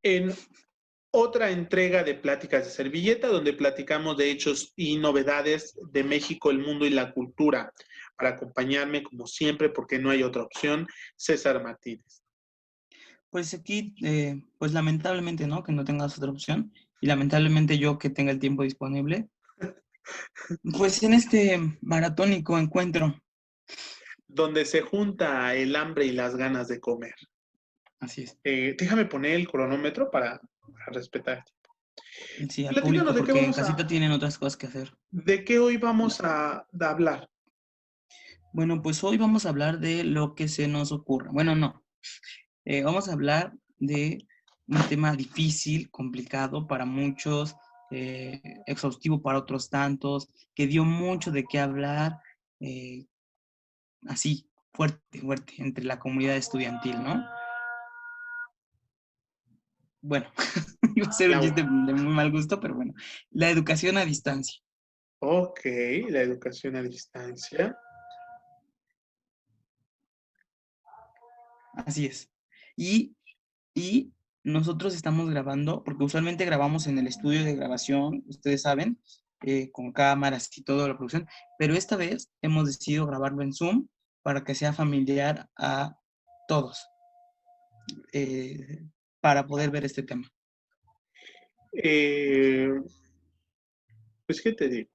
en otra entrega de Pláticas de Servilleta, donde platicamos de hechos y novedades de México, el mundo y la cultura. Para acompañarme, como siempre, porque no hay otra opción, César Martínez. Pues aquí, pues lamentablemente, ¿no? Que no tengas otra opción. Y lamentablemente yo que tenga el tiempo disponible. Pues en este maratónico encuentro. Donde se junta el hambre y las ganas de comer. Así es. Déjame poner el cronómetro para respetar el tiempo. Sí, al público, Platícanos de qué porque en vamos casita tienen otras cosas que hacer. ¿De qué hoy vamos a hablar? Bueno, pues hoy vamos a hablar de lo que se nos ocurra. Bueno, no. Vamos a hablar de un tema difícil, complicado para muchos, exhaustivo para otros tantos, que dio mucho de qué hablar, así, fuerte, fuerte, entre la comunidad estudiantil, ¿no? Bueno, iba a ser un chiste de muy mal gusto, pero bueno, la educación a distancia. Ok, la educación a distancia. Así es. Y nosotros estamos grabando, porque usualmente grabamos en el estudio de grabación, ustedes saben, con cámaras y toda la producción, pero esta vez hemos decidido grabarlo en Zoom para que sea familiar a todos, para poder ver este tema. Pues, ¿qué te digo?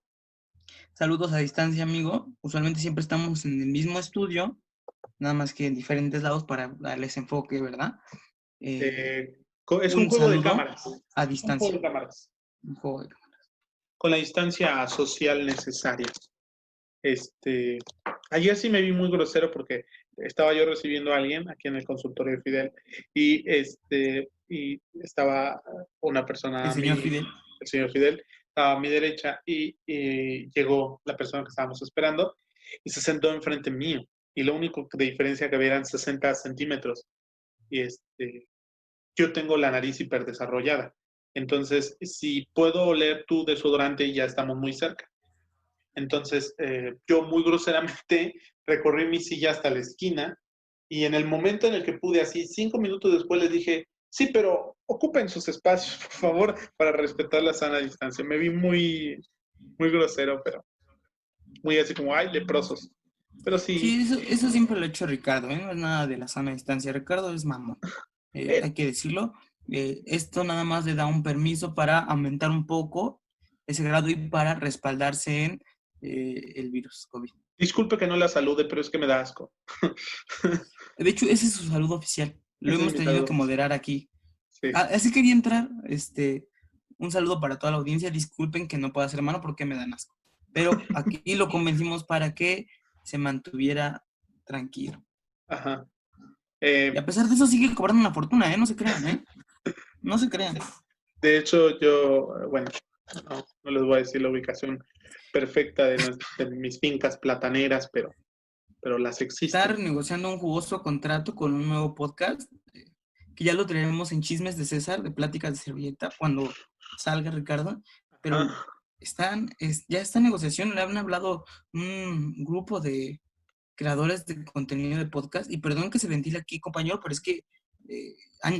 Saludos a distancia, amigo. Usualmente siempre estamos en el mismo estudio, nada más que en diferentes lados para darles enfoque, ¿verdad? Es un Un juego de saludo cámaras. a Un juego distancia. de cámaras. Un juego de cámaras. Con la distancia social necesaria. Ayer sí me vi muy grosero porque estaba yo recibiendo a alguien aquí en el consultorio de Fidel y estaba una persona El a señor mí, Fidel. el señor Fidel, estaba a mi derecha y llegó la persona que estábamos esperando y se sentó enfrente mío. Y lo único de diferencia que había eran 60 centímetros. Y yo tengo la nariz hiperdesarrollada. Entonces, si puedo oler tu desodorante, ya estamos muy cerca. Entonces, yo muy groseramente recorrí mi silla hasta la esquina y en el momento en el que pude, así 5 minutos después, les dije, sí, pero ocupen sus espacios, por favor, para respetar la sana distancia. Me vi muy, muy grosero, pero muy así como, ay, leprosos. Pero sí, Sí, eso siempre lo ha hecho Ricardo, ¿eh? No es nada de la sana distancia. Ricardo es mamón, eh, hay que decirlo. Esto nada más le da un permiso para aumentar un poco ese grado y para respaldarse en el virus COVID. disculpe que no la salude, pero es que me da asco. De hecho, ese es su saludo oficial. Lo Ese es hemos mi tenido saludo. que moderar aquí. Sí. Así quería entrar, un saludo para toda la audiencia. Disculpen que no pueda hacer mano porque me dan asco. Pero aquí lo convencimos para que se mantuviera tranquilo. Ajá. Y a pesar de eso sigue cobrando una fortuna, ¿eh? No se crean, ¿eh? No se crean. De hecho, yo, bueno, no les voy a decir la ubicación perfecta de mis fincas plataneras, pero las Está existen. renegociando un jugoso contrato con un nuevo podcast que ya lo traeremos en Chismes de César, de Pláticas de Servilleta, cuando salga Ricardo. Pero Ajá. ya está en negociación. Le han hablado un grupo de creadores de contenido de podcast. Y perdón que se ventile aquí, compañero, pero es que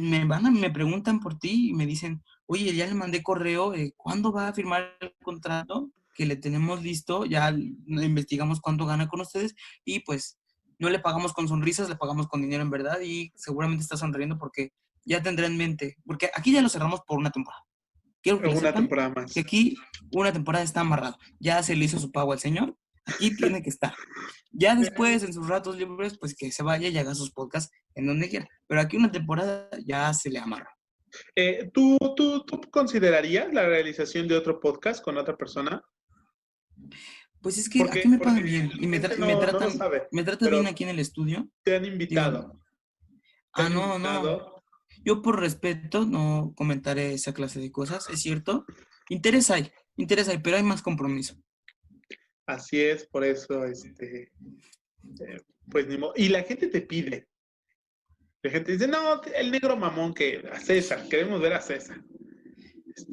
me preguntan por ti y me dicen, oye, ya le mandé correo, ¿cuándo va a firmar el contrato? Que le tenemos listo, ya investigamos cuánto gana con ustedes y pues no le pagamos con sonrisas, le pagamos con dinero en verdad y seguramente está sonriendo porque ya tendrá en mente, porque aquí ya lo cerramos por una temporada. Quiero que lo Una sepan, temporada que más. aquí una temporada está amarrado. Ya se le hizo su pago al señor, aquí tiene que estar. Ya después, en sus ratos libres, pues que se vaya y haga sus podcasts en donde quiera. Pero aquí una temporada ya se le amarra. ¿Tú considerarías la realización de otro podcast con otra persona? Pues es que aquí me Porque pagan bien y la gente y me no lo tratan, sabe, me tratan bien pero aquí en el estudio. te han Digo, invitado. Te han no, no. invitado. Yo por respeto no comentaré esa clase de cosas, es cierto. Interés hay, pero hay más compromiso. Así es, por eso, pues ni modo. Y la gente te pide. La gente dice, no, el negro mamón que a César, queremos ver a César.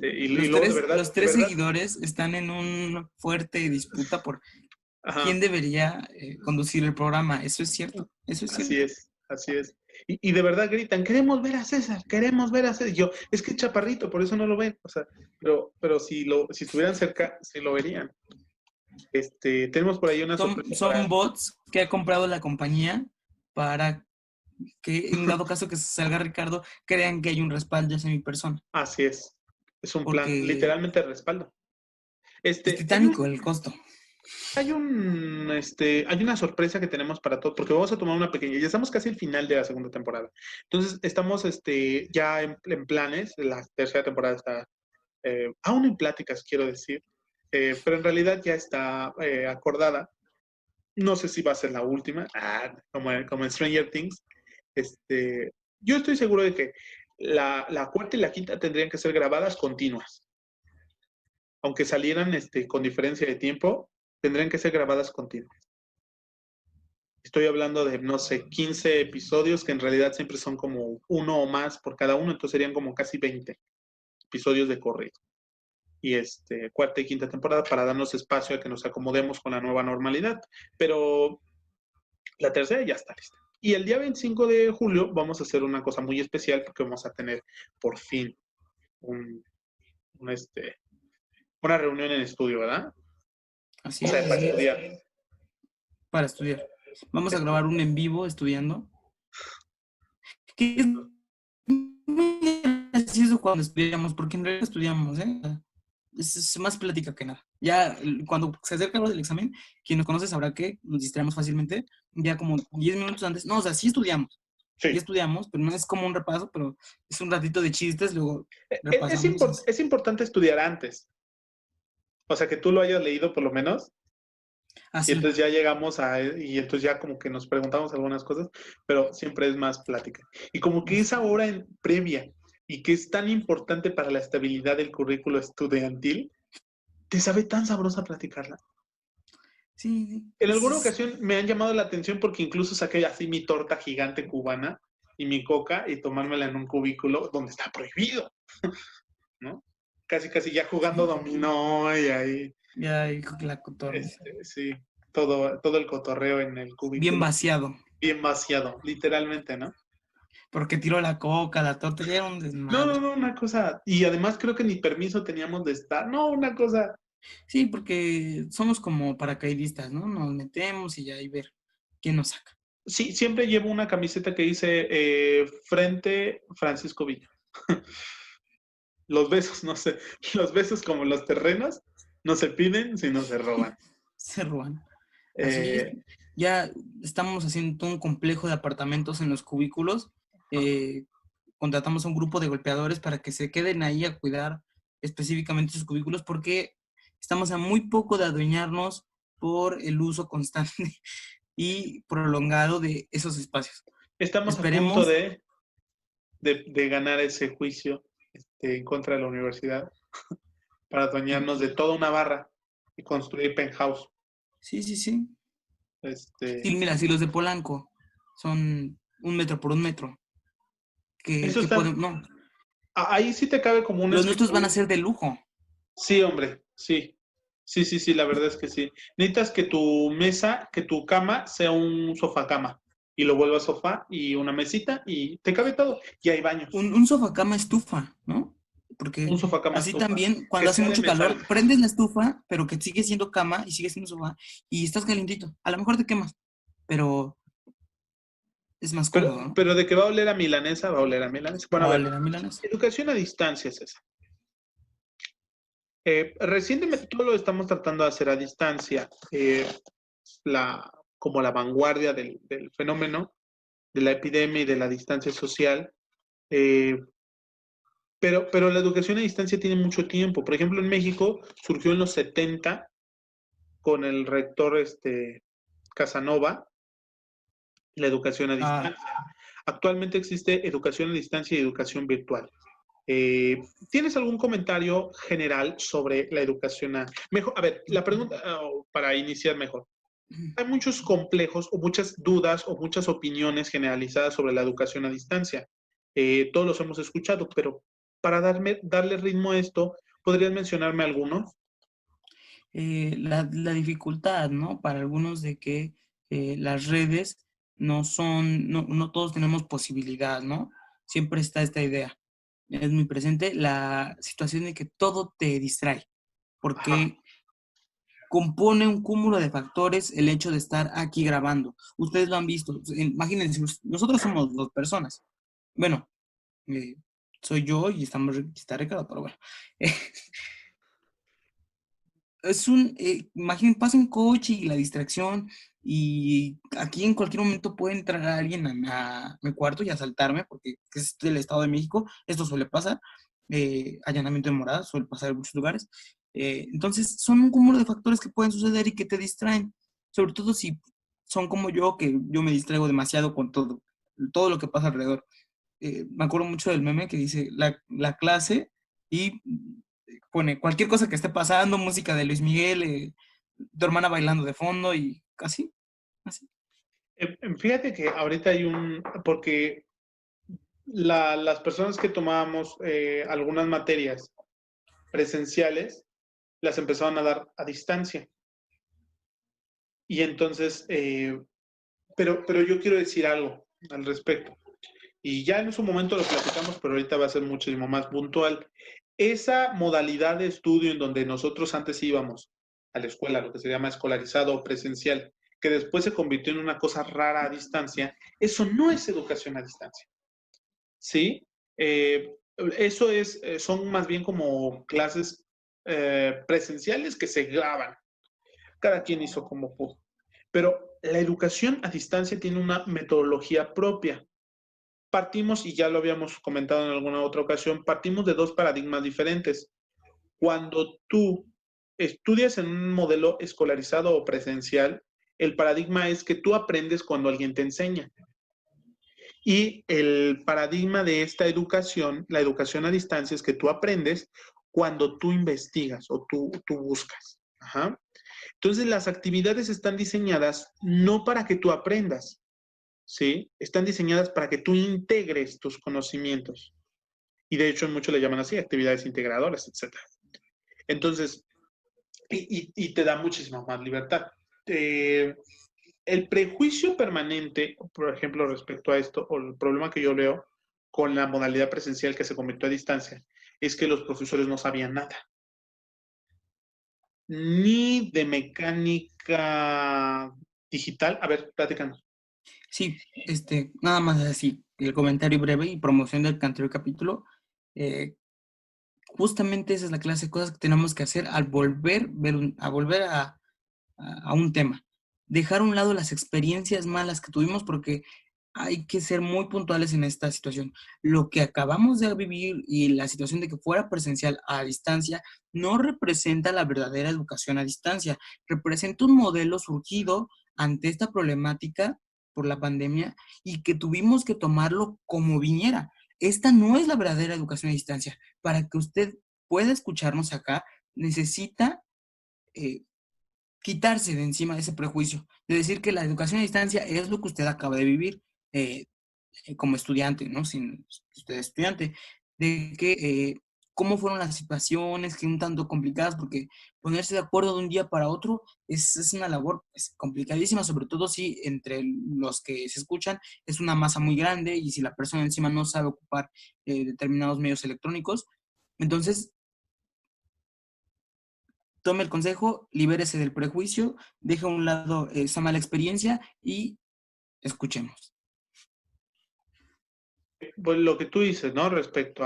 Y Los luego, tres, los de tres verdad, seguidores están en una fuerte disputa por ajá, quién debería conducir el programa. Eso es cierto, eso es así cierto. es, así es. Y de verdad gritan, queremos ver a César, queremos ver a César. Y yo, es que es chaparrito, por eso no lo ven. O sea, pero si estuvieran cerca, sí lo verían. Tenemos por ahí una sorpresa Son bots que ha comprado la compañía para que en dado caso que salga Ricardo, crean que hay un respaldo hacia mi persona. Así es. Es un plan, Porque literalmente de respaldo. es Hay titánico el costo. hay una sorpresa que tenemos para todos, porque vamos a tomar una pequeña, ya estamos casi al final de la segunda temporada. Entonces, estamos ya en planes, la tercera temporada está aún en pláticas, quiero decir, pero en realidad ya está acordada. No sé si va a ser la última, como en Stranger Things. Yo estoy seguro de que la cuarta y la quinta tendrían que ser grabadas continuas. Aunque salieran con diferencia de tiempo, tendrían que ser grabadas continuas. Estoy hablando de, no sé, 15 episodios, que en realidad siempre son como uno o más por cada uno, entonces serían como casi 20 episodios de corrido. Y cuarta y quinta temporada para darnos espacio a que nos acomodemos con la nueva normalidad. Pero la tercera ya está lista. Y el día 25 de julio vamos a hacer una cosa muy especial porque vamos a tener por fin una reunión en estudio, ¿verdad? Así O es, sea, para así es. estudiar. Para estudiar. Vamos a grabar un en vivo estudiando. Que es muy gracioso cuando estudiamos, porque en realidad estudiamos, ¿eh? Es más plática que nada. Ya cuando se acerca la hora del examen, quien nos conoce sabrá que nos distraemos fácilmente. Ya como 10 minutos antes. No, o sea, sí estudiamos. Sí Sí. estudiamos, pero no es como un repaso, pero es un ratito de chistes, luego repasamos. Es importante estudiar antes. O sea, que tú lo hayas leído por lo menos. Y Así. entonces ya llegamos y entonces ya como que nos preguntamos algunas cosas, pero siempre es más plática. Y como que esa hora previa y que es tan importante para la estabilidad del currículo estudiantil, te sabe tan sabrosa platicarla. Sí, sí. En alguna ocasión me han llamado la atención porque incluso saqué así mi torta gigante cubana y mi coca y tomármela en un cubículo donde está prohibido, ¿no? Casi, casi ya jugando dominó y ahí, Ya dijo que la cotorra. sí, todo el cotorreo en el Bien cubículo. vaciado. Bien vaciado, literalmente, ¿no? Porque tiró la coca, la torta, ya era un desmadre. No, una cosa, y además creo que ni permiso teníamos de estar, no, una cosa, Sí, porque somos como paracaidistas, ¿no? Nos metemos y ya y ver quién nos saca. sí, siempre llevo una camiseta que dice Frente Francisco Villa. Los besos, no sé, los besos como los terrenos no se piden, sino se roban. Se roban. Así es. Eh, Ya estamos haciendo todo un complejo de apartamentos en los cubículos. Contratamos a un grupo de golpeadores para que se queden ahí a cuidar específicamente sus cubículos porque estamos a muy poco de adueñarnos por el uso constante y prolongado de esos espacios. estamos a punto Esperemos, de ganar ese juicio en contra de la universidad para adueñarnos de toda una barra y construir penthouse. sí, sí, sí. Este, Sí, mira, si los de Polanco son 1 metro por 1 metro, eso que está, podemos, no, ahí sí te cabe como un los nuestros van a escritorio. ser de lujo. Sí, hombre, sí. Sí, la verdad es que sí. Necesitas que tu mesa, que tu cama sea un sofá cama y lo vuelvas sofá y una mesita y te cabe todo. Y hay baños. Un sofá cama estufa, ¿no? Un Porque sofá cama así estufa también, que cuando hace sea de mucho metal. calor, prendes la estufa, pero que sigue siendo cama y sigue siendo sofá y estás calientito. A lo mejor te quemas, pero es más cómodo, ¿no? Pero de que va a oler a milanesa, va a oler a milanesa. Bueno, a ver, Vale, la milanesa. educación a distancia es esa. Recientemente todo lo estamos tratando de hacer a distancia. Como la vanguardia del fenómeno, de la epidemia y de la distancia social. Eh, pero la educación a distancia tiene mucho tiempo. Por ejemplo, en México surgió en los 70 con el rector Casanova, la educación a Ah, distancia. Actualmente existe educación a distancia y educación virtual. ¿Tienes algún comentario general sobre la educación mejor? A ver, la pregunta para iniciar mejor. Hay muchos complejos o muchas dudas o muchas opiniones generalizadas sobre la educación a distancia. Todos los hemos escuchado, pero para darle ritmo a esto, ¿podrías mencionarme algunos? la dificultad, ¿no? Para algunos de que las redes no todos tenemos posibilidad, ¿no? Siempre está esta idea. Es muy presente la situación de que todo te distrae, Ajá, porque compone un cúmulo de factores el hecho de estar aquí grabando. Ustedes lo han visto. Imagínense, nosotros somos dos personas. Bueno, eh, soy yo y está Ricardo, pero bueno. Imaginen, pasa un coche y la distracción, y aquí en cualquier momento puede entrar alguien a mi cuarto y asaltarme, porque es del Estado de México, esto suele pasar, allanamiento de morada, suele pasar en muchos lugares. Entonces, son un cúmulo de factores que pueden suceder y que te distraen, sobre todo si son como yo, que yo me distraigo demasiado con todo lo que pasa alrededor. Me acuerdo mucho del meme que dice la clase y pone cualquier cosa que esté pasando, música de Luis Miguel, tu hermana bailando de fondo y casi, así. Fíjate que ahorita hay porque las personas que tomábamos algunas materias presenciales las empezaron a dar a distancia. Y entonces, pero yo quiero decir algo al respecto. Y ya en su momento lo platicamos, pero ahorita va a ser muchísimo más puntual. Esa modalidad de estudio en donde nosotros antes íbamos a la escuela, lo que se llama escolarizado o presencial, que después se convirtió en una cosa rara a distancia, eso no es educación a distancia. ¿Sí? Eso son más bien como clases presenciales que se graban. Cada quien hizo como pudo. Pero la educación a distancia tiene una metodología propia. Partimos, y ya lo habíamos comentado en alguna otra ocasión, partimos de dos paradigmas diferentes. Cuando tú estudias en un modelo escolarizado o presencial, el paradigma es que tú aprendes cuando alguien te enseña. Y el paradigma de esta educación, la educación a distancia, es que tú aprendes cuando tú investigas o tú buscas. Ajá. Entonces, las actividades están diseñadas no para que tú aprendas, ¿sí? Están diseñadas para que tú integres tus conocimientos. Y de hecho, muchos le llaman así, actividades integradoras, etcétera. Entonces, y te da muchísima más libertad. Eh, el prejuicio permanente, por ejemplo, respecto a esto, o el problema que yo veo con la modalidad presencial que se convirtió a distancia, es que los profesores no sabían nada, ni de mecánica digital. A ver, platícanos. Sí, nada más así, el comentario breve y promoción del anterior capítulo. eh, Justamente esa es la clase de cosas que tenemos que hacer al volver a un tema. Dejar a un lado las experiencias malas que tuvimos, porque hay que ser muy puntuales en esta situación. Lo que acabamos de vivir y la situación de que fuera presencial a distancia no representa la verdadera educación a distancia. Representa un modelo surgido ante esta problemática por la pandemia y que tuvimos que tomarlo como viniera. Esta no es la verdadera educación a distancia. Para que usted pueda escucharnos acá, necesita eh, quitarse de encima ese prejuicio, de decir que la educación a distancia es lo que usted acaba de vivir eh, como estudiante, ¿no? Sin usted es estudiante, de que cómo fueron las situaciones, que un tanto complicadas, porque ponerse de acuerdo de un día para otro es una labor complicadísima, sobre todo si entre los que se escuchan es una masa muy grande y si la persona encima no sabe ocupar determinados medios electrónicos. Entonces, tome el consejo, libérese del prejuicio, deje a un lado esa mala experiencia y escuchemos. Pues lo que tú dices, ¿no? Respecto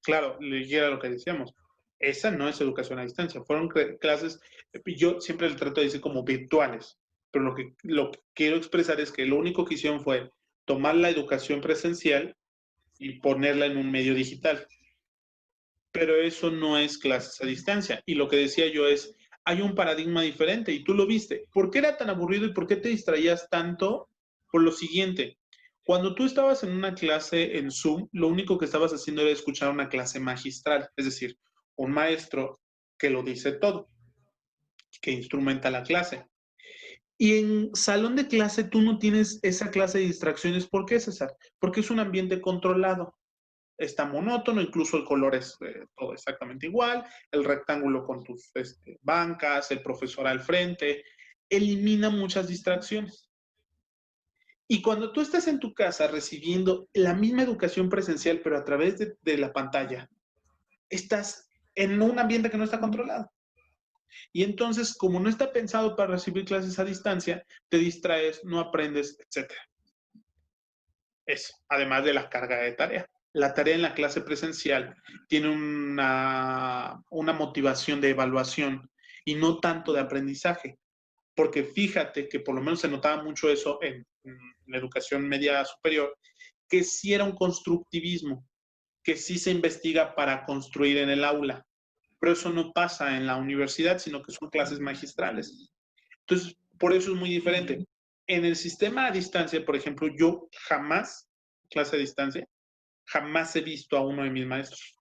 claro, leyera lo que decíamos, esa no es educación a distancia, fueron clases, yo siempre le trato de decir como virtuales, pero lo que quiero expresar es que lo único que hicieron fue tomar la educación presencial y ponerla en un medio digital, pero eso no es clases a distancia. Y lo que decía yo es, hay un paradigma diferente y tú lo viste. ¿Por qué era tan aburrido y por qué te distraías tanto? Por lo siguiente, cuando tú estabas en una clase en Zoom, lo único que estabas haciendo era escuchar una clase magistral, es decir, un maestro que lo dice todo, que instrumenta la clase. Y en salón de clase tú no tienes esa clase de distracciones. ¿Por qué, César? Porque es un ambiente controlado, está monótono, incluso el color es todo exactamente igual, el rectángulo con tus bancas, el profesor al frente, elimina muchas distracciones. Y cuando tú estás en tu casa recibiendo la misma educación presencial, pero a través de la pantalla, estás en un ambiente que no está controlado. Y entonces, como no está pensado para recibir clases a distancia, te distraes, no aprendes, etcétera. Eso, además de la carga de tarea. La tarea en la clase presencial tiene una motivación de evaluación y no tanto de aprendizaje. Porque fíjate que por lo menos se notaba mucho eso en la educación media superior, que sí era un constructivismo, que sí se investiga para construir en el aula. Pero eso no pasa en la universidad, sino que son clases magistrales. Entonces, por eso es muy diferente. En el sistema a distancia, por ejemplo, yo jamás, clase a distancia, jamás he visto a uno de mis maestros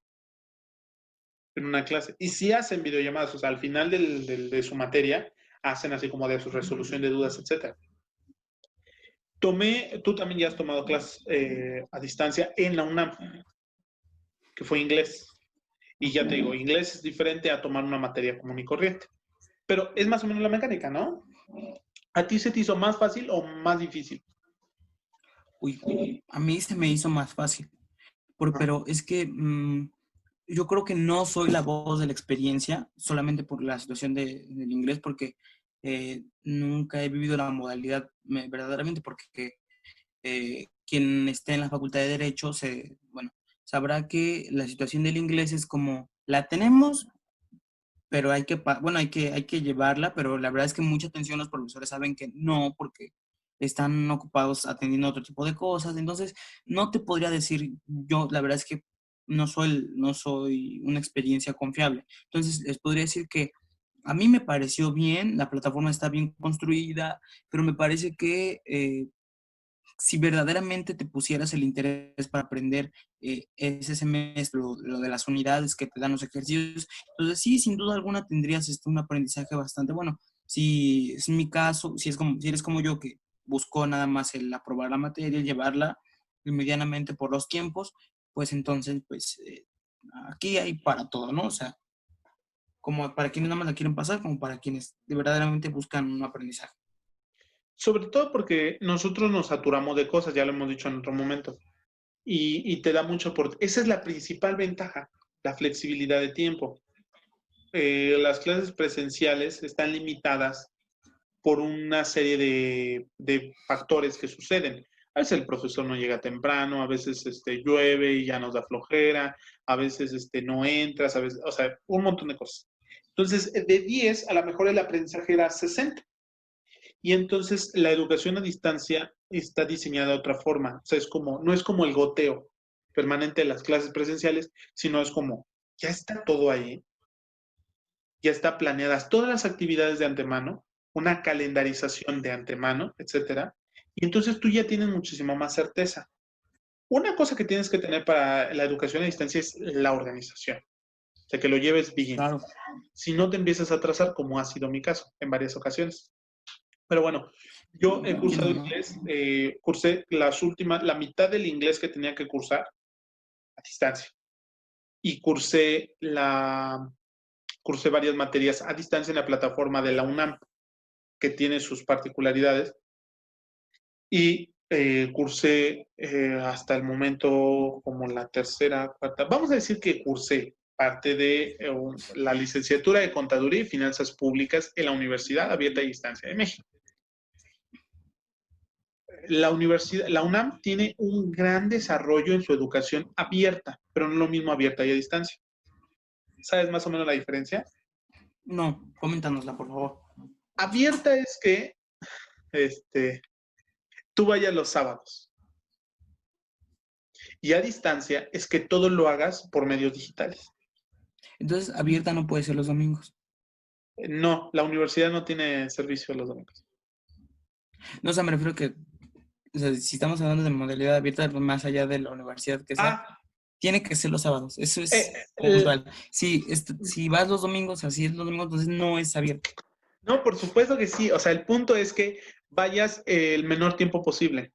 en una clase. Y sí hacen videollamadas, o sea, al final de su materia, hacen así como de su resolución de dudas, etcétera. Tú también ya has tomado clases a distancia en la UNAM, que fue inglés. Y ya te digo, inglés es diferente a tomar una materia común y corriente. Pero es más o menos la mecánica, ¿no? ¿A ti se te hizo más fácil o más difícil? Uy, a mí se me hizo más fácil, pero es que yo creo que no soy la voz de la experiencia solamente por la situación del inglés, porque nunca he vivido la modalidad verdaderamente, porque quien esté en la Facultad de Derecho bueno, sabrá que la situación del inglés es como, la tenemos, pero bueno, hay que llevarla, pero la verdad es que mucha atención los profesores saben que no, porque están ocupados atendiendo otro tipo de cosas. Entonces, no te podría decir, yo la verdad es que no soy una experiencia confiable. Entonces, les podría decir que a mí me pareció bien, la plataforma está bien construida, pero me parece que si verdaderamente te pusieras el interés para aprender ese semestre, lo de las unidades que te dan los ejercicios, entonces sí, sin duda alguna tendrías un aprendizaje bastante bueno. Si es mi caso, si eres como yo que buscó nada más el aprobar la materia, llevarla medianamente por los tiempos, pues entonces, pues aquí hay para todo, ¿no? O sea, como para quienes nada más la quieren pasar, como para quienes de verdaderamente buscan un aprendizaje. Sobre todo porque nosotros nos saturamos de cosas, ya lo hemos dicho en otro momento, y te da mucho por... Esa es la principal ventaja, la flexibilidad de tiempo. Las clases presenciales están limitadas por una serie de factores que suceden. A veces el profesor no llega temprano, a veces llueve y ya nos da flojera, a veces no entras, a veces, o sea, un montón de cosas. Entonces, de 10, a lo mejor el aprendizaje era 60. Y entonces la educación a distancia está diseñada de otra forma. O sea, no es como el goteo permanente de las clases presenciales, sino es como, ya está todo ahí, ya está planeadas todas las actividades de antemano, una calendarización de antemano, etcétera. Y entonces tú ya tienes muchísima más certeza. Una cosa que tienes que tener para la educación a distancia es la organización. O sea, que lo lleves bien. Claro. Si no te empiezas a atrasar, como ha sido mi caso en varias ocasiones. Pero bueno, yo he cursado Entiendo, ¿no? inglés, cursé la mitad del inglés que tenía que cursar a distancia. Y cursé varias materias a distancia en la plataforma de la UNAM, que tiene sus particularidades. Y cursé hasta el momento como la tercera, cuarta. Vamos a decir que cursé parte de la licenciatura de Contaduría y Finanzas Públicas en la Universidad Abierta y Distancia de México. La UNAM tiene un gran desarrollo en su educación abierta, pero no lo mismo abierta y a distancia. ¿Sabes más o menos la diferencia? No, coméntanosla, por favor. Abierta es que tú vayas los sábados y a distancia es que todo lo hagas por medios digitales. Entonces, abierta no puede ser los domingos. No, la universidad no tiene servicio los domingos. No, o sea, me refiero que, o sea, si estamos hablando de modalidad abierta, pues, más allá de la universidad que sea, Ah, tiene que ser los sábados. Eso eh, es eh, puntual. Si vas los domingos, así es los domingos, entonces no es abierto. no, por supuesto que sí. O sea, el punto es que vayas el menor tiempo posible.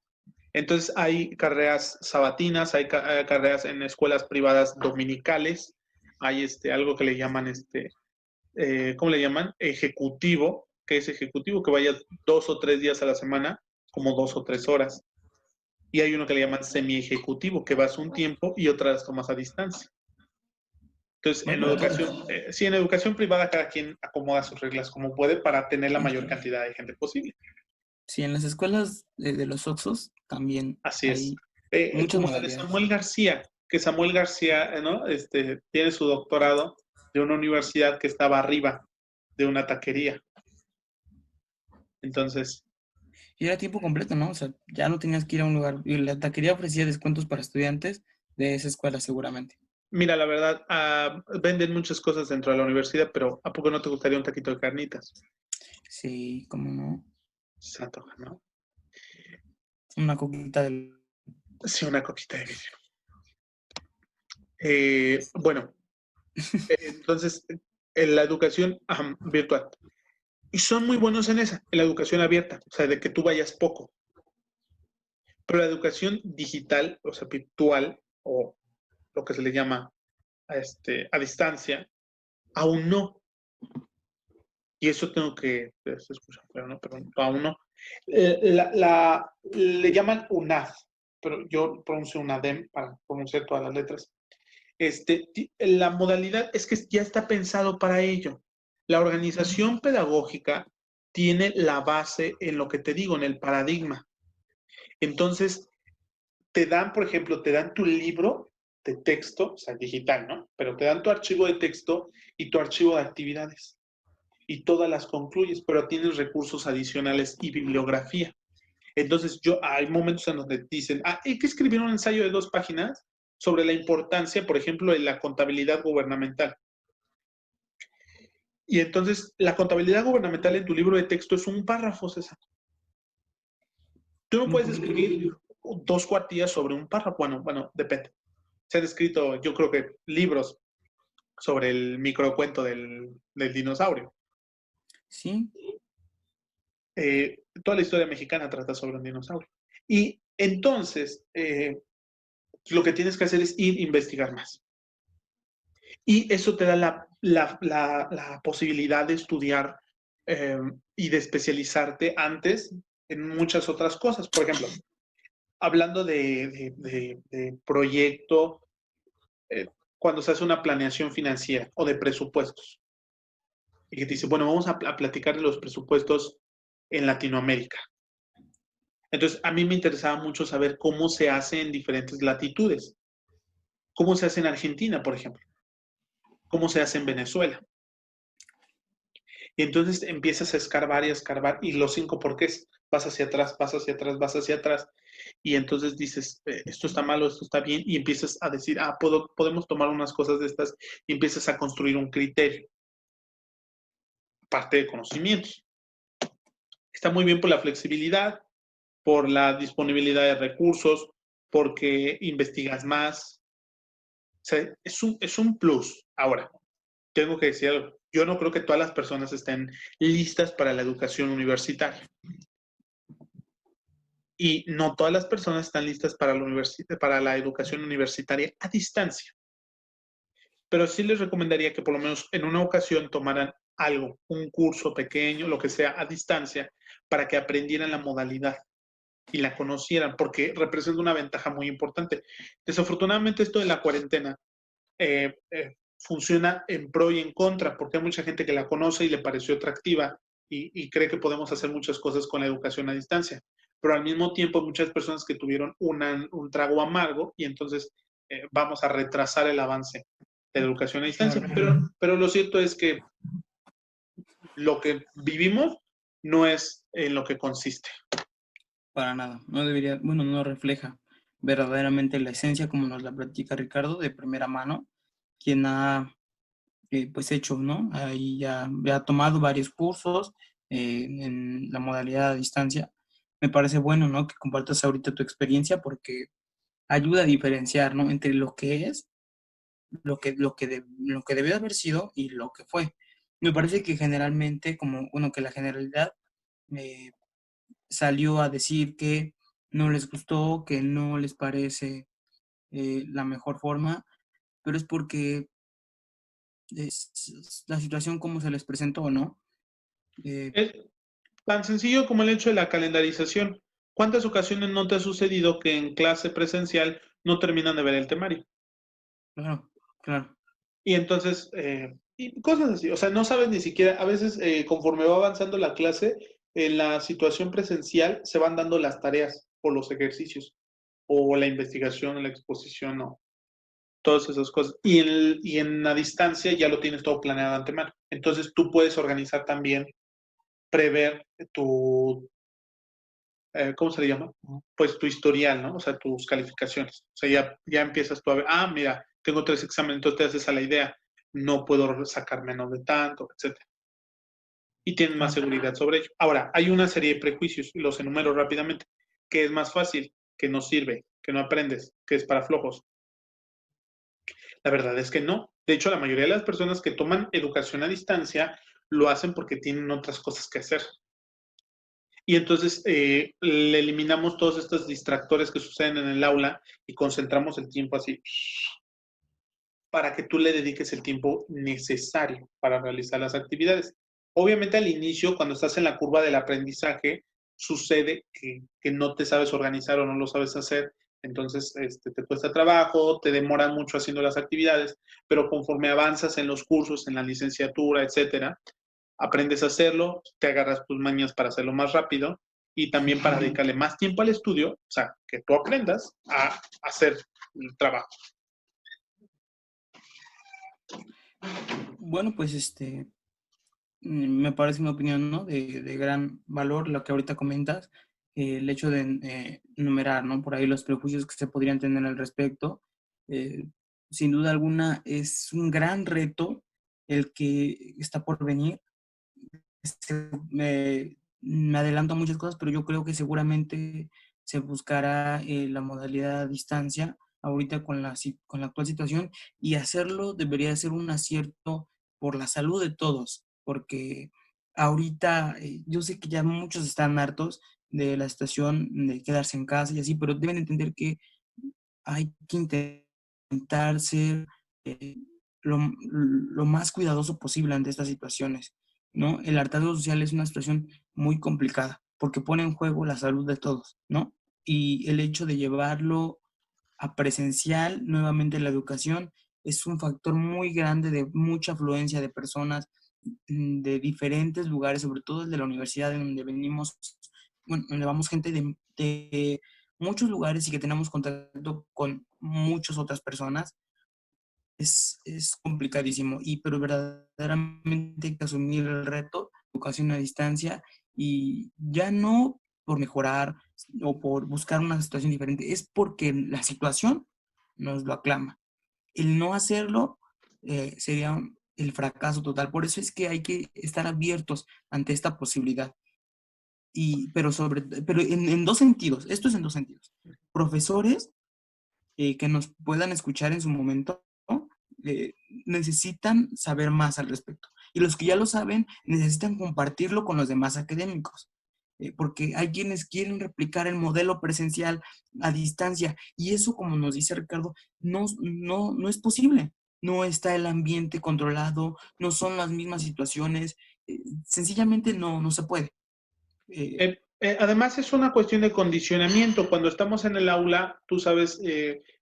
Entonces hay carreras sabatinas, hay carreras en escuelas privadas dominicales, hay algo que le llaman ¿cómo le llaman? Ejecutivo, que es ejecutivo, que vayas 2 o 3 días a la semana. como 2 o 3 horas. Y hay uno que le llaman semi-ejecutivo, que vas un tiempo y otras tomas a distancia. Entonces, en Bueno, educación, sí, en educación privada cada quien acomoda sus reglas como puede para tener la mayor cantidad de gente posible. sí, en las escuelas de los Oxos también Así es. hay muchas Como la de modalidades. Samuel García, que Samuel García, ¿no? Tiene su doctorado de una universidad que estaba arriba de una taquería. Entonces, Y era tiempo completo, ¿no? O sea, ya no tenías que ir a un lugar. Y la taquería ofrecía descuentos para estudiantes de esa escuela seguramente. mira, la verdad, venden muchas cosas dentro de la universidad, pero ¿a poco no te gustaría un taquito de carnitas? Sí, cómo no. Se antoja, ¿no? Una coquita del... Sí, una coquita de vidrio. Bueno, entonces, en la educación virtual. Y son muy buenos en la educación abierta, o sea, de que tú vayas poco. Pero la educación digital, o sea, virtual, o lo que se le llama a distancia, aún no. Y eso tengo que, se escucha feo, ¿no? Pero aún no. Le llaman UNAD, pero yo pronuncio UNADEM para pronunciar todas las letras. La modalidad es que ya está pensado para ello. La organización pedagógica tiene la base en lo que te digo, en el paradigma. Entonces, te dan, por ejemplo, te dan tu libro de texto, o sea, digital, ¿no? Pero te dan tu archivo de texto y tu archivo de actividades. Y todas las concluyes, pero tienes recursos adicionales y bibliografía. Entonces, hay momentos en donde dicen, hay que escribir un ensayo de 2 páginas sobre la importancia, por ejemplo, de la contabilidad gubernamental. Y entonces, la contabilidad gubernamental en tu libro de texto es un párrafo, César. Tú no puedes escribir 2 cuartillas sobre un párrafo. Bueno, depende. Se han escrito, yo creo que libros sobre el microcuento del dinosaurio. Sí, Toda la historia mexicana trata sobre un dinosaurio. Y entonces, lo que tienes que hacer es ir a investigar más. Y eso te da la posibilidad de estudiar y de especializarte antes en muchas otras cosas. Por ejemplo, hablando de proyecto, cuando se hace una planeación financiera o de presupuestos, y que te dice, bueno, vamos a platicar de los presupuestos en Latinoamérica. Entonces, a mí me interesaba mucho saber cómo se hace en diferentes latitudes, cómo se hace en Argentina, por ejemplo, cómo se hace en Venezuela. Y entonces empiezas a escarbar, y los 5 porqués, vas hacia atrás, vas hacia atrás, vas hacia atrás, y entonces dices, esto está malo, esto está bien, y empiezas a decir, podemos tomar unas cosas de estas, y empiezas a construir un criterio, parte de conocimientos. Está muy bien por la flexibilidad, por la disponibilidad de recursos, porque investigas más. O sea, es un plus. Ahora, tengo que decir algo. Yo no creo que todas las personas estén listas para la educación universitaria. Y no todas las personas están listas para la educación universitaria a distancia. Pero sí les recomendaría que por lo menos en una ocasión tomaran algo, un curso pequeño, lo que sea, a distancia, para que aprendieran la modalidad y la conocieran, porque representa una ventaja muy importante. Desafortunadamente esto de la cuarentena funciona en pro y en contra, porque hay mucha gente que la conoce y le pareció atractiva y cree que podemos hacer muchas cosas con la educación a distancia, pero al mismo tiempo hay muchas personas que tuvieron un trago amargo y entonces vamos a retrasar el avance de la educación a distancia, claro. pero lo cierto es que lo que vivimos no es en lo que consiste. Para nada. No debería, bueno, no refleja verdaderamente la esencia como nos la platica Ricardo de primera mano, quien ha pues hecho, ¿no? Ahí ya ha tomado varios cursos en la modalidad a distancia. Me parece bueno, ¿no? Que compartas ahorita tu experiencia porque ayuda a diferenciar, ¿no? Entre lo que es, lo que debió haber sido y lo que fue. Me parece que generalmente, como, bueno, que la generalidad eh, salió a decir que no les gustó, que no les parece la mejor forma, pero es porque es la situación como se les presentó, ¿no? Eh, Es tan sencillo como el hecho de la calendarización. ¿Cuántas ocasiones no te ha sucedido que en clase presencial no terminan de ver el temario? Claro, claro. Y entonces, y cosas así, o sea, no sabes ni siquiera, a veces conforme va avanzando la clase, en la situación presencial se van dando las tareas o los ejercicios, o la investigación, la exposición, o todas esas cosas. Y en la distancia ya lo tienes todo planeado de antemano. Entonces tú puedes organizar también, prever tu, ¿cómo se le llama? Pues tu historial, ¿no? O sea, tus calificaciones. O sea, ya empiezas tú a ver, ah, mira, tengo 3 exámenes, entonces te haces a la idea, no puedo sacar menos de tanto, etcétera. Y tienes más Claro. seguridad sobre ello. Ahora, hay una serie de prejuicios, y los enumero rápidamente, que es más fácil, que no sirve, que no aprendes, que es para flojos. La verdad es que no. De hecho, la mayoría de las personas que toman educación a distancia lo hacen porque tienen otras cosas que hacer. Y entonces le eliminamos todos estos distractores que suceden en el aula y concentramos el tiempo así para que tú le dediques el tiempo necesario para realizar las actividades. Obviamente al inicio, cuando estás en la curva del aprendizaje, sucede que no te sabes organizar o no lo sabes hacer, entonces te cuesta trabajo, te demoran mucho haciendo las actividades, pero conforme avanzas en los cursos, en la licenciatura, etcétera, aprendes a hacerlo, te agarras tus mañas para hacerlo más rápido y también para dedicarle más tiempo al estudio, o sea, que tú aprendas a hacer el trabajo. Bueno, pues me parece mi opinión, ¿no? De gran valor lo que ahorita comentas, el hecho de enumerar, ¿no? Por ahí los prejuicios que se podrían tener al respecto. Eh, Sin duda alguna es un gran reto el que está por venir. Me adelanto a muchas cosas, pero yo creo que seguramente se buscará la modalidad a distancia ahorita con la actual situación, y hacerlo debería ser un acierto por la salud de todos, porque ahorita yo sé que ya muchos están hartos de la situación de quedarse en casa y así, pero deben entender que hay que intentar ser eh, lo más cuidadoso posible ante estas situaciones, ¿no? El hartazgo social es una situación muy complicada porque pone en juego la salud de todos, ¿no? Y el hecho de llevarlo a presencial, nuevamente la educación, es un factor muy grande de mucha afluencia de personas de diferentes lugares, sobre todo el de la universidad, de donde venimos, bueno, donde vamos gente de muchos lugares y que tenemos contacto con muchas otras personas. Es complicadísimo, pero verdaderamente hay que asumir el reto, educación a distancia, y ya no por mejorar o por buscar una situación diferente, es porque la situación nos lo aclama. El no hacerlo sería el fracaso total. Por eso es que hay que estar abiertos ante esta posibilidad. Pero en dos sentidos, esto es en dos sentidos. Profesores que nos puedan escuchar en su momento, ¿no? Necesitan saber más al respecto. Y los que ya lo saben necesitan compartirlo con los demás académicos, porque hay quienes quieren replicar el modelo presencial a distancia, y eso, como nos dice Ricardo, no es posible. No está el ambiente controlado, no son las mismas situaciones, sencillamente no se puede. Eh, Además es una cuestión de condicionamiento. Cuando estamos en el aula, tú sabes,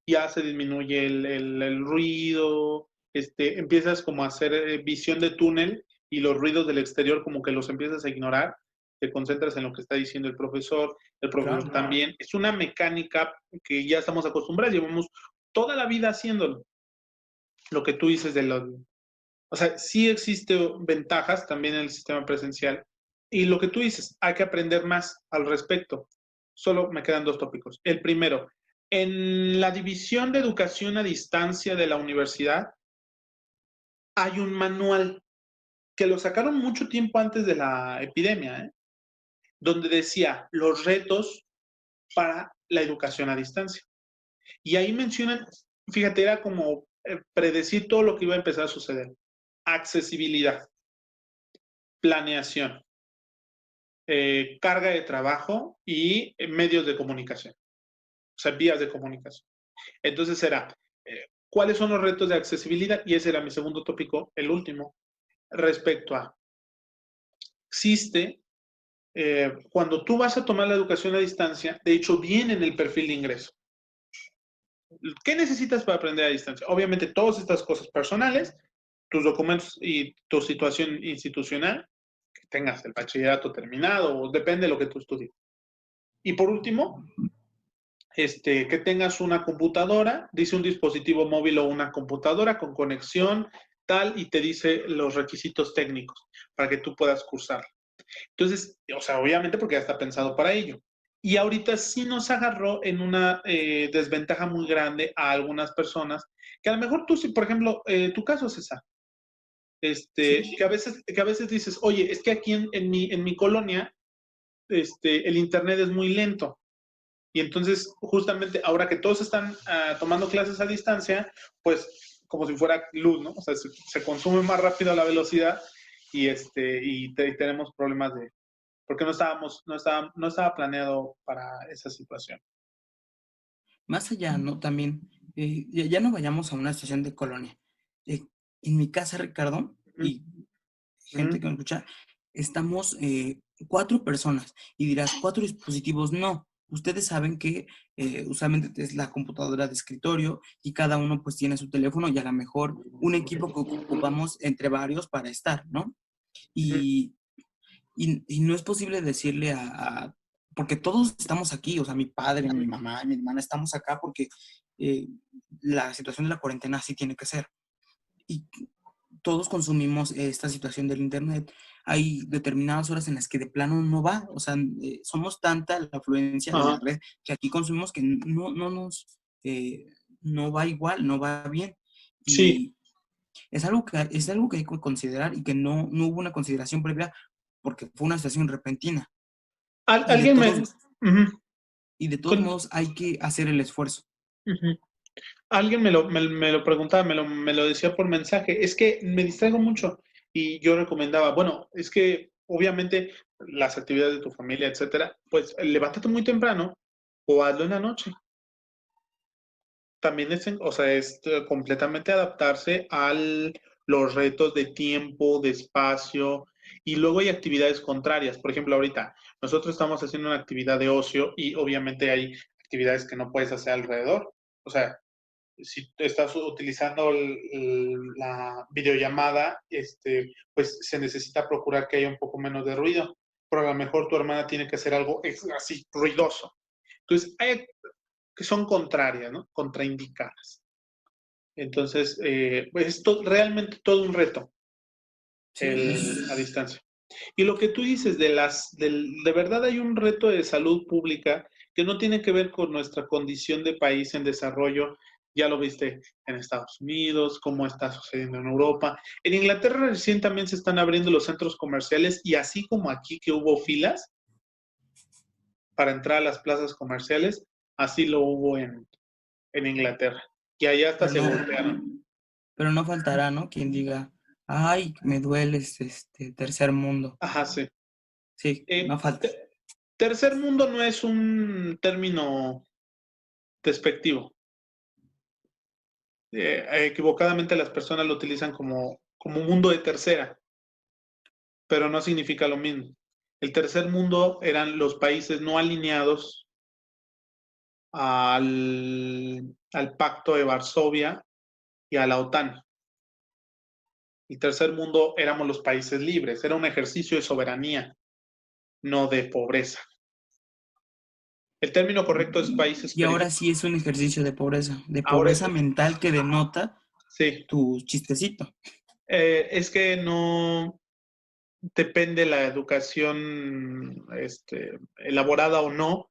ya se disminuye el ruido, empiezas como a hacer visión de túnel y los ruidos del exterior como que los empiezas a ignorar, te concentras en lo que está diciendo el profesor claro, también. Es una mecánica que ya estamos acostumbrados, llevamos toda la vida haciéndolo. Lo que tú dices de los, o sea, sí existen ventajas también en el sistema presencial. Y lo que tú dices, hay que aprender más al respecto. Solo me quedan 2 tópicos. El primero, en la división de educación a distancia de la universidad hay un manual que lo sacaron mucho tiempo antes de la epidemia, donde decía los retos para la educación a distancia. Y ahí mencionan, fíjate, era como predecir todo lo que iba a empezar a suceder. Accesibilidad, planeación, carga de trabajo y medios de comunicación, o sea, vías de comunicación. Entonces era, ¿cuáles son los retos de accesibilidad? Y ese era mi segundo tópico, el último, respecto a, existe cuando tú vas a tomar la educación a distancia, de hecho viene en el perfil de ingreso. ¿Qué necesitas para aprender a distancia? Obviamente todas estas cosas personales, tus documentos y tu situación institucional, que tengas el bachillerato terminado, o depende de lo que tú estudies. Y por último, que tengas una computadora, dice un dispositivo móvil o una computadora con conexión tal y te dice los requisitos técnicos para que tú puedas cursar. Entonces, o sea, obviamente porque ya está pensado para ello. Y ahorita sí nos agarró en una desventaja muy grande a algunas personas, que a lo mejor tú, por ejemplo, tu caso, César, Sí. que a veces dices, oye, es que aquí en mi colonia, el internet es muy lento. Y entonces, justamente ahora que todos están tomando clases a distancia, pues como si fuera luz, ¿no? O sea, se consume más rápido la velocidad y tenemos problemas porque no estaba planeado para esa situación. Más allá, ¿no? También, ya no vayamos a una estación de colonia. Eh, en mi casa, Ricardo, Mm, y gente mm, que me escucha, estamos 4 personas y dirás, 4 dispositivos. No, ustedes saben que usualmente es la computadora de escritorio y cada uno pues tiene su teléfono y a lo mejor un equipo que ocupamos entre varios para estar, ¿no? mm. Y, y no es posible decirle porque todos estamos aquí, o sea, mi padre, mi mamá, mi hermana, estamos acá porque eh, la situación de la cuarentena así tiene que ser. Y todos consumimos esta situación del Internet. Hay determinadas horas en las que de plano no va, o sea, somos tanta la afluencia de la Ajá. red que aquí consumimos que eh, no va igual, no va bien. Sí, Y es algo que hay que considerar y que no hubo una consideración previa porque fue una situación repentina. Y de alguien me... todos, Ujú. y de todos Con- modos hay que hacer el esfuerzo. ujú. Alguien me lo preguntaba, me lo decía por mensaje. Es que me distraigo mucho y yo recomendaba, bueno, es que obviamente las actividades de tu familia, etcétera, pues levántate muy temprano o hazlo en la noche. También o sea, es completamente adaptarse a los retos de tiempo, de espacio, y luego hay actividades contrarias. Por ejemplo, ahorita nosotros estamos haciendo una actividad de ocio y obviamente hay actividades que no puedes hacer alrededor. O sea, si estás utilizando la videollamada, pues se necesita procurar que haya un poco menos de ruido, pero a lo mejor tu hermana tiene que hacer algo así ruidoso. Entonces, hay que son contrarias, ¿no? Contraindicadas. Entonces, pues es realmente todo un reto Sí, a distancia. Y lo que tú dices de verdad hay un reto de salud pública que no tiene que ver con nuestra condición de país en desarrollo. Ya lo viste en Estados Unidos, cómo está sucediendo en Europa. En Inglaterra recién también se están abriendo los centros comerciales y así como aquí que hubo filas para entrar a las plazas comerciales, así lo hubo en Inglaterra. Y allá hasta pero se no, voltearon. pero no faltará, ¿no? Quien diga, ay, me dueles, tercer mundo. Ajá, sí. Sí, no Eh, falta. tercer mundo no es un término despectivo. Equivocadamente las personas lo utilizan como mundo de tercera, pero no significa lo mismo. El tercer mundo eran los países no alineados al Pacto de Varsovia y a la OTAN. El tercer mundo éramos los países libres, era un ejercicio de soberanía, no de pobreza. El término correcto es países Y ahora periféricos. sí es un ejercicio de Ahora pobreza mental que denota sí, tu chistecito. es que no depende la educación elaborada o no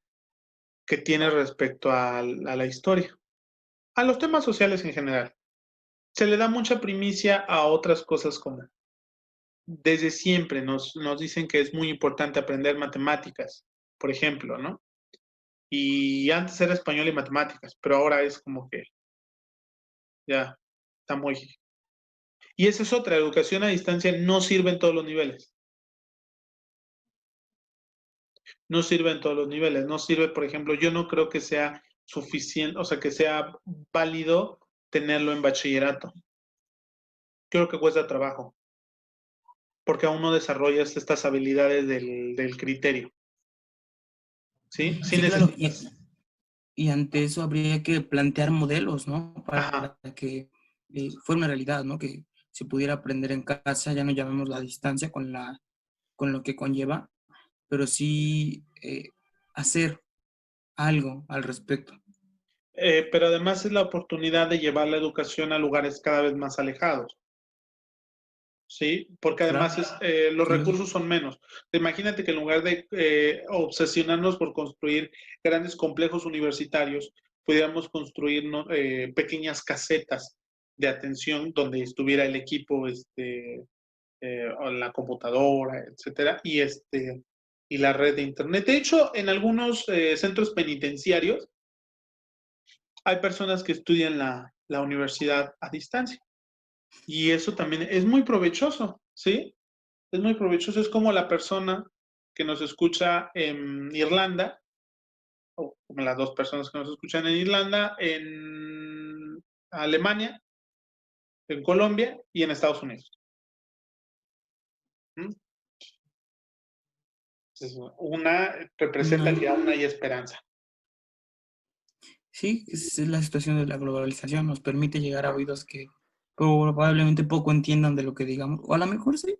que tiene respecto a la historia, a los temas sociales en general. Se le da mucha primicia a otras cosas como desde siempre nos dicen que es muy importante aprender matemáticas, por ejemplo, ¿no? Y antes era español y matemáticas, pero ahora es como que ya está muy... Y esa es otra, educación a distancia no sirve en todos los niveles. No sirve en todos los niveles. No sirve, por ejemplo, yo no creo que sea suficiente, o sea, que sea válido tenerlo en bachillerato. Creo que cuesta trabajo. porque aún no desarrollas estas habilidades del criterio. ¿Sí? Sí Sí, claro. necesitas. Y ante eso habría que plantear modelos, ¿no? Ajá. Para que fuera una realidad, ¿no? Que se pudiera aprender en casa, ya no llamemos la distancia con lo que conlleva, pero sí hacer algo al respecto. Pero además es la oportunidad de llevar la educación a lugares cada vez más alejados. Sí, porque Claro, además los sin duda. recursos son menos. Imagínate que en lugar de obsesionarnos por construir grandes complejos universitarios, pudiéramos construir, ¿no? Pequeñas casetas de atención donde estuviera el equipo, o la computadora, etcétera, y la red de internet. De hecho, en algunos centros penitenciarios hay personas que estudian la universidad a distancia. Y eso también es muy provechoso, ¿sí? Es muy provechoso. Es como la persona que nos escucha en Irlanda, o como las dos personas que nos escuchan en Irlanda, en Alemania, en Colombia y en Estados Unidos. ¿Mm? Entonces, una representa No, que aún hay esperanza. sí, es la situación de la globalización, nos permite llegar a oídos que probablemente poco entiendan de lo que digamos, o a lo mejor sí.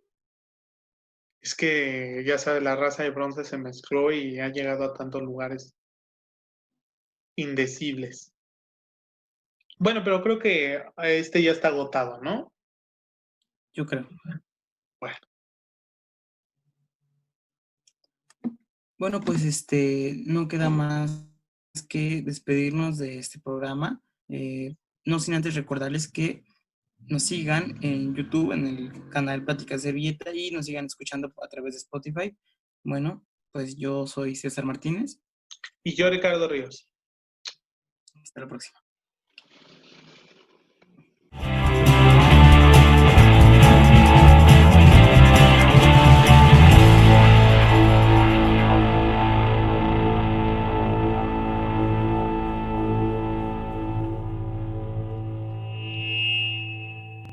Es que, ya sabes, la raza de bronce se mezcló y ha llegado a tantos lugares indecibles. Bueno, pero creo que este ya está agotado, ¿no? Yo creo. Bueno, Bueno, pues no queda más que despedirnos de este programa. No sin antes recordarles que nos sigan en YouTube, en el canal Pláticas de Villeta y nos sigan escuchando a través de Spotify. Bueno, pues yo soy César Martínez. y yo, Ricardo Ríos. Hasta la próxima.